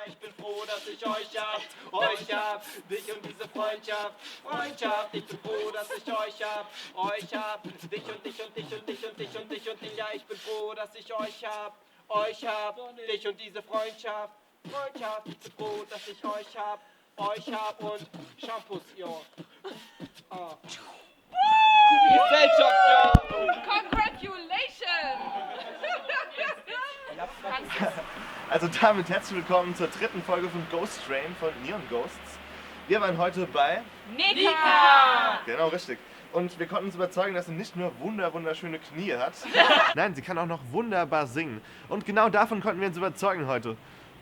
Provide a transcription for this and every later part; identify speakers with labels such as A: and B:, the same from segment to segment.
A: ich bin froh, dass ich euch hab, dich und diese Freundschaft, ich bin froh, dass ich euch hab, dich und dich und dich und dich und dich und dich und dich, ja, ich bin froh, dass ich euch hab, dich und diese Freundschaft, ich bin froh, dass ich euch hab und Shampoos, jo. Oh. Gesellschaft, ja!
B: Congratulations!
C: Also damit herzlich willkommen zur dritten Folge von Ghost Train von Neon Ghosts. Wir waren heute bei
B: Nneka!
C: Genau, richtig. Und wir konnten uns überzeugen, dass sie nicht nur wunderschöne Knie hat. Nein, sie kann auch noch wunderbar singen. Und genau davon konnten wir uns überzeugen heute.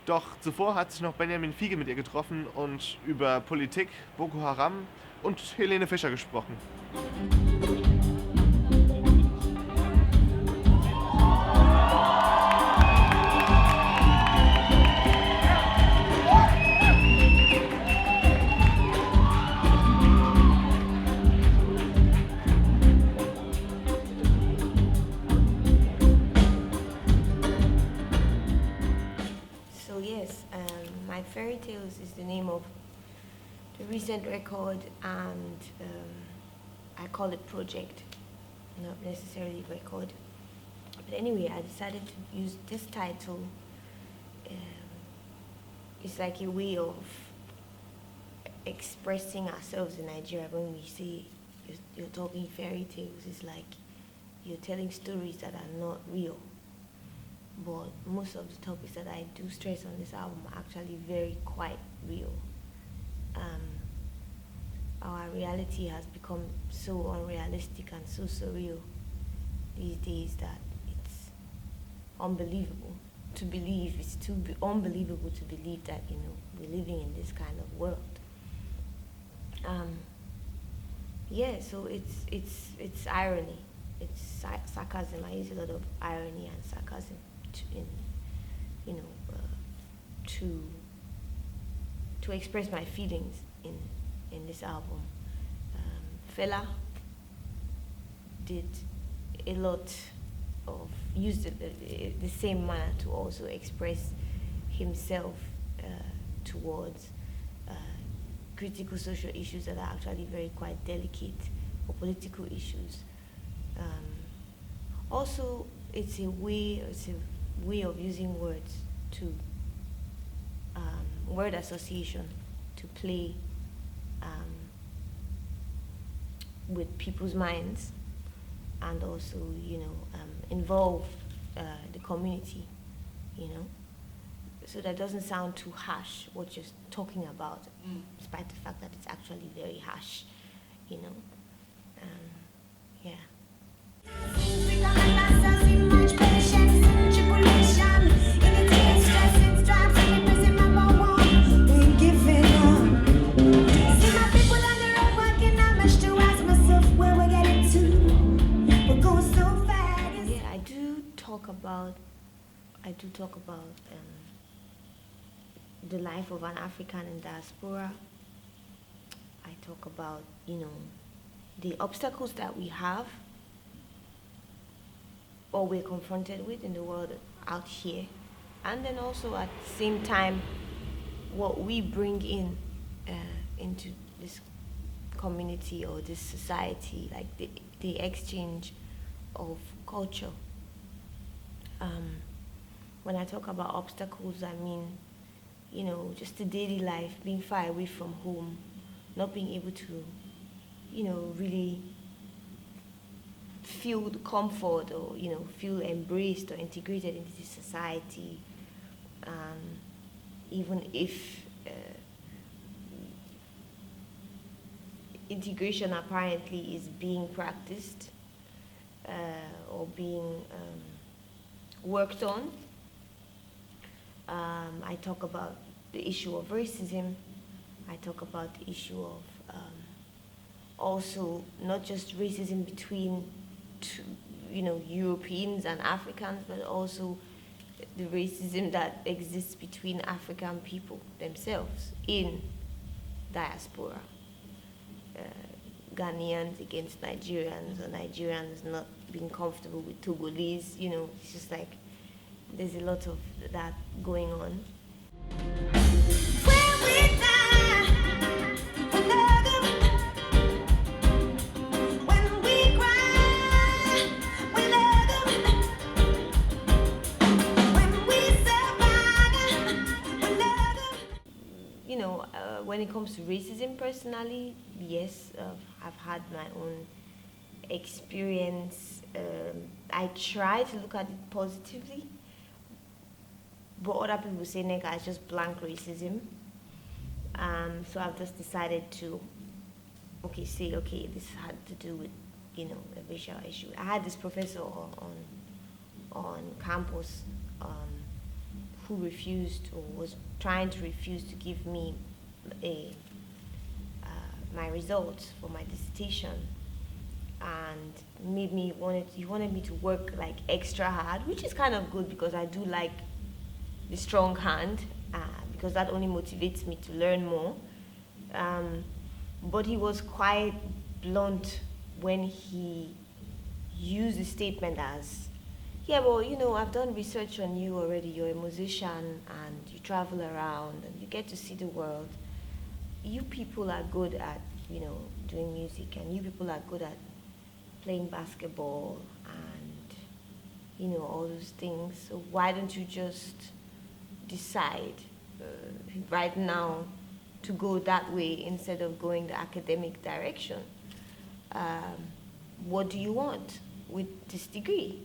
C: Doch zuvor hat sich noch Benjamin Fiege mit ihr getroffen und über Politik, Boko Haram und Helene Fischer gesprochen.
D: My Fairy Tales is the name of the recent record, and I call it project, not necessarily record. But anyway, I decided to use this title. It's like a way of expressing ourselves in Nigeria. When we say you're talking fairy tales, it's like you're telling stories that are not real. But most of the topics that I do stress on this album are actually quite real. Our reality has become so unrealistic and so surreal these days that it's unbelievable to believe. It's unbelievable to believe that we're living in this kind of world. So it's irony. It's sarcasm. I use a lot of irony and sarcasm to express my feelings in this album. Fela did a lot of used the same manner to also express himself towards critical social issues that are actually quite delicate, or political issues. Also, it's a way of using words to word association to play with people's minds, and also involve the community, so that doesn't sound too harsh what you're talking about, despite the fact that it's actually very harsh, yeah. I do talk about the life of an African in diaspora. I talk about, the obstacles that we have or we're confronted with in the world out here. And then also at the same time, what we bring into this community or this society, like the exchange of culture. When I talk about obstacles, I mean, just the daily life, being far away from home, not being able to, really feel the comfort or, feel embraced or integrated into the society. Even if integration apparently is being practiced or being worked on. I talk about the issue of racism. I talk about the issue of also not just racism between Europeans and Africans, but also the racism that exists between African people themselves in diaspora. Ghanaians against Nigerians, or Nigerians not being comfortable with Togolese, it's just like there's a lot of that going on. when it comes to racism personally, yes, I've had my own experience. I try to look at it positively, but other people say Nneka is just blank racism. So I've just decided to, okay, this had to do with, a racial issue. I had this professor on campus who refused or was trying to refuse to give me my results for my dissertation, and he wanted me to work like extra hard, which is kind of good because I do like the strong hand, because that only motivates me to learn more. But he was quite blunt when he used the statement as, yeah, well, I've done research on you already. You're a musician and you travel around and you get to see the world. You people are good at, doing music, and you people are good at playing basketball and, all those things. So why don't you just decide right now to go that way instead of going the academic direction? What do you want with this degree?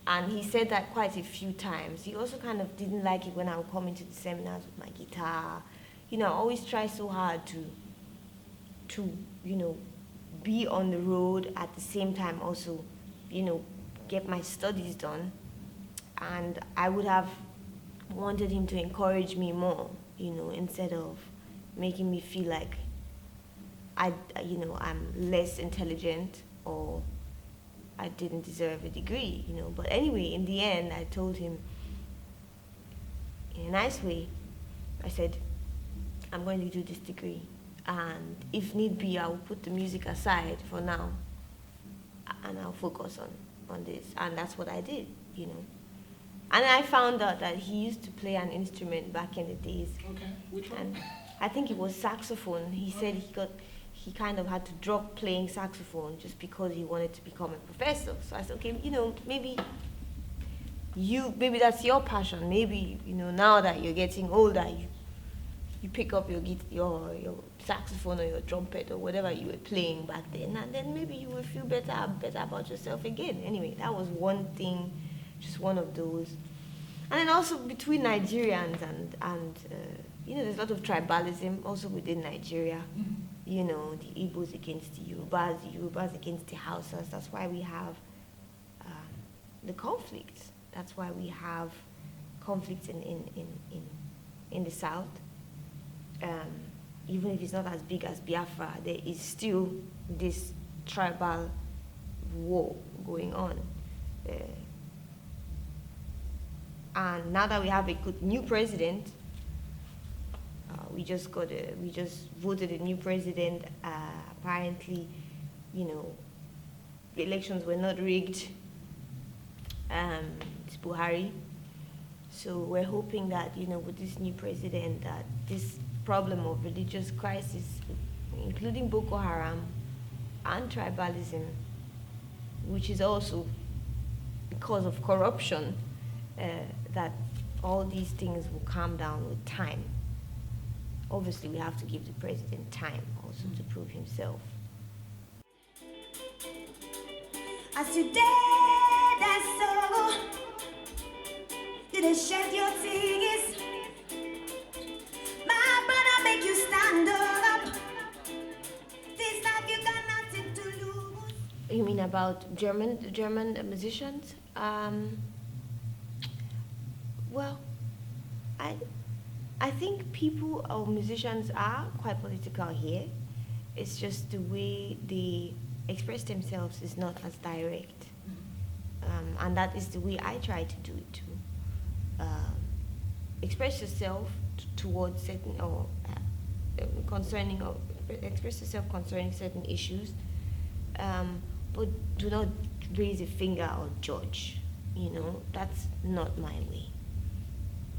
D: And he said that quite a few times. He also kind of didn't like it when I would come into the seminars with my guitar. I always try so hard to be on the road at the same time also, get my studies done. And I would have wanted him to encourage me more, instead of making me feel like I'm less intelligent or I didn't deserve a degree, But anyway, in the end, I told him in a nice way, I said, I'm going to do this degree, and if need be, I will put the music aside for now, and I'll focus on this. And that's what I did, And I found out that he used to play an instrument back in the days.
E: Okay, which one?
D: And I think it was saxophone. He said he kind of had to drop playing saxophone just because he wanted to become a professor. So I said, okay, maybe that's your passion. Maybe, now that you're getting older, you pick up your saxophone or your trumpet or whatever you were playing back then, and then maybe you will feel better about yourself again. Anyway, that was one thing, just one of those. And then also between Nigerians and there's a lot of tribalism also within Nigeria. The Igbos against the Yorubas against the Hausas. That's why we have the conflicts. That's why we have conflicts in the South. Even if it's not as big as Biafra, there is still this tribal war going on. And now that we have a good new president, we just voted a new president. Apparently, the elections were not rigged. It's Buhari. So we're hoping that, with this new president, that this problem of religious crisis, including Boko Haram and tribalism, which is also because of corruption, that all these things will calm down with time. Obviously, we have to give the president time also to prove himself.
F: As you did and so, you did shed your tears. My brother make you stand up. This life you got nothing to lose.
D: You mean about German musicians? Well, I think people or musicians are quite political here. It's just the way they express themselves is not as direct. And that is the way I try to do it too. Express yourself towards certain or express yourself concerning certain issues, but do not raise a finger or judge. That's not my way.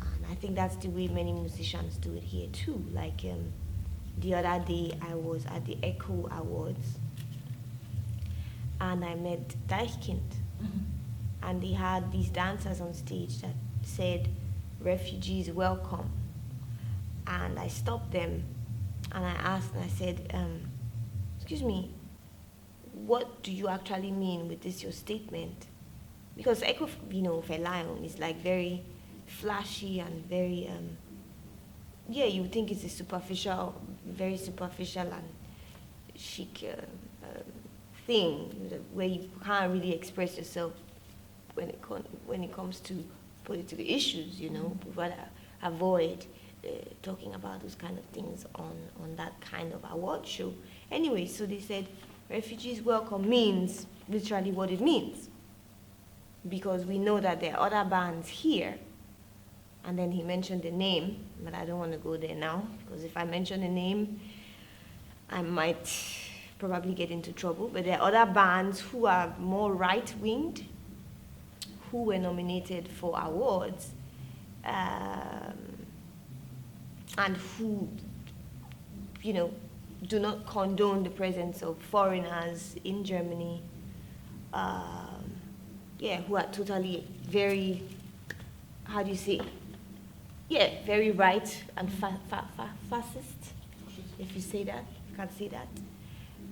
D: And I think that's the way many musicians do it here too. Like the other day, I was at the Echo Awards, and I met Deichkind. And they had these dancers on stage that said, "Refugees welcome." And I stopped them and I asked and I said, excuse me, what do you actually mean with this, your statement? Because Felion is like very flashy and very, you think it's a superficial, very superficial and chic thing where you can't really express yourself when it comes to political issues, you know. We'd rather avoid talking about those kind of things on that kind of award show. Anyway, so they said, refugees welcome means literally what it means. Because we know that there are other bands here. And then he mentioned the name, but I don't want to go there now, because if I mention the name, I might probably get into trouble. But there are other bands who are more right-winged, who were nominated for awards, and who, do not condone the presence of foreigners in Germany, who are totally very, how do you say, very right and fascist, if you say that, you can't say that.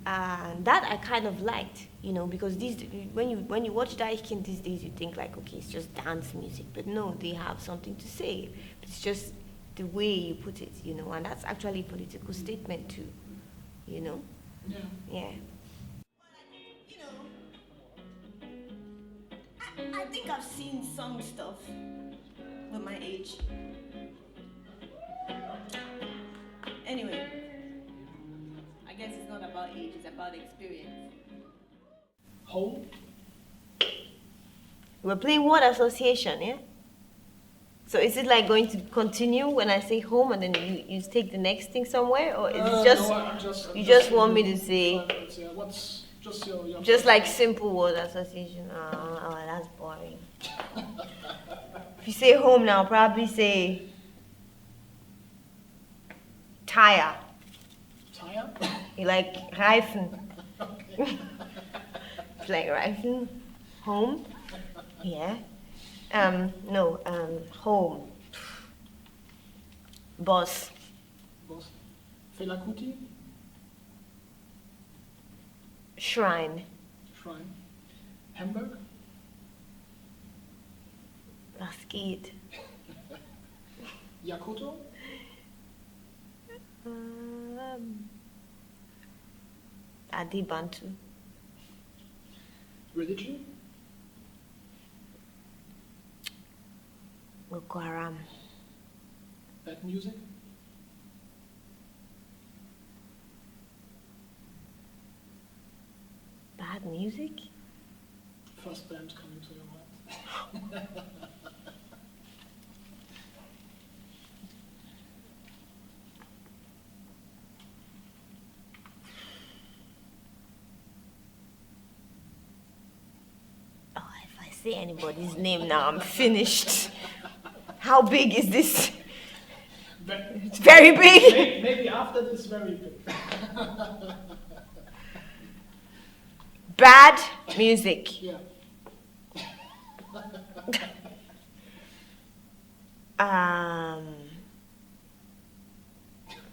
D: And that I kind of liked, because when you watch Deichkind these days, you think like, okay, it's just dance music. But no, they have something to say. It's just the way you put it, and that's actually a political statement too, Yeah.
F: I think I've seen some stuff with my age. Anyway, I guess it's not about age, it's about experience.
E: Home?
D: We're playing word association, yeah? So is it like going to continue when I say home and then you take the next thing somewhere? Or is it just,
E: No,
D: you just want me to say,
E: what's just your
D: just like simple word association? Oh, that's boring. If you say home now, probably say tire.
E: tire?
D: You like Reifen.
E: Okay.
D: It's like Reifen. Home. Yeah. Home. Boss.
E: Boss. Fela Kuti?
D: Shrine.
E: Shrine. Hamburg?
D: Das geht.
E: Yakuto?
D: Adibantu.
E: Religion?
D: Boko Haram.
E: Bad music?
D: Bad music?
E: First band coming to your mind.
D: Oh, if I say anybody's name now, I'm finished. How big is this? It's very big.
E: Maybe after this very big.
D: Bad music.
E: Yeah.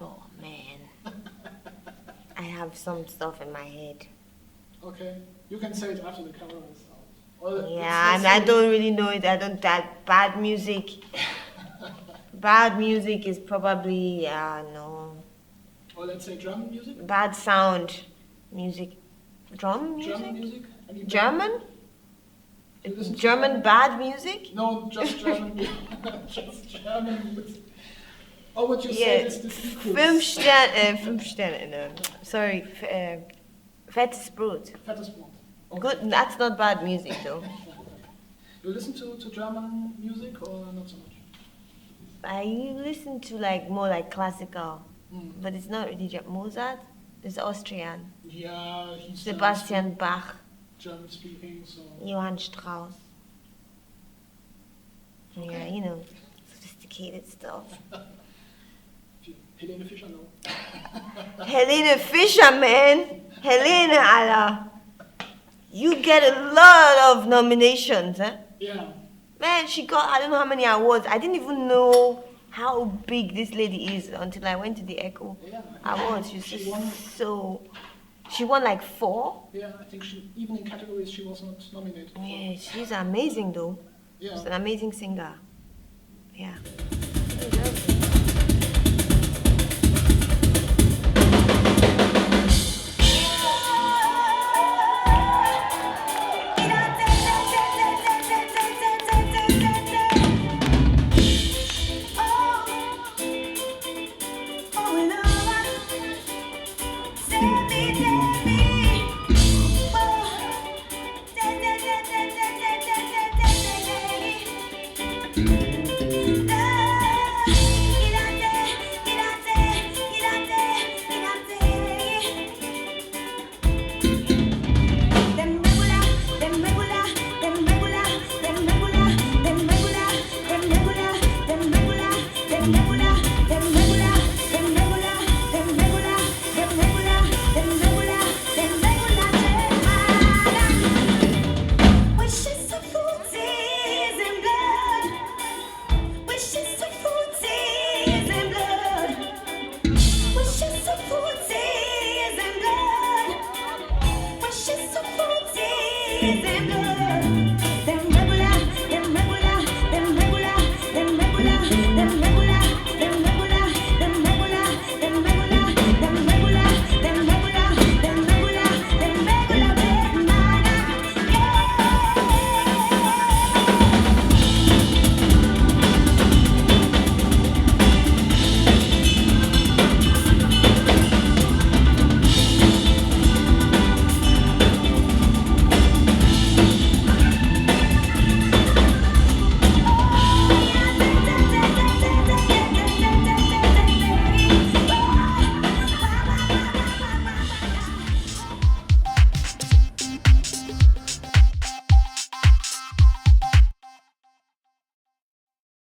D: Oh man. I have some stuff in my head.
E: Okay. You can say it after the camera is out. Or
D: Yeah, and I don't really know it. That bad music. Bad music is probably, no.
E: Or let's say drum music?
D: Bad sound music. Drum music?
E: German music? Any
D: German?
E: You listen to
D: German bad music?
E: No, just German music. Just German music. Oh, what you
D: Yeah,
E: said is the secret.
D: Fünf Sterne, no. Sorry, fettes Brot.
E: Fettes Brot. Okay.
D: Good, that's not bad music though.
E: You listen to German music or not so much?
D: I listen to more like classical,
E: Mm.
D: but it's not really Mozart. It's Austrian.
E: Yeah, he's
D: Sebastian Bach,
E: German speaking, so.
D: Johann Strauss.
E: Okay.
D: Yeah, you know, sophisticated stuff.
E: Helene Fischer, no.
D: Helene Fischer, man. Helene, Alter. You get a lot of nominations, huh?
E: Yeah.
D: Man, she got, I don't know how many awards. I didn't even know how big this lady is until I went to the Echo
E: Yeah.
D: Awards. She's
E: She
D: just
E: won.
D: so. She won like 4.
E: Yeah, I think even in categories she was not nominated.
D: Yeah, she's amazing though.
E: Yeah.
D: She's an amazing singer. Yeah.
F: Them regular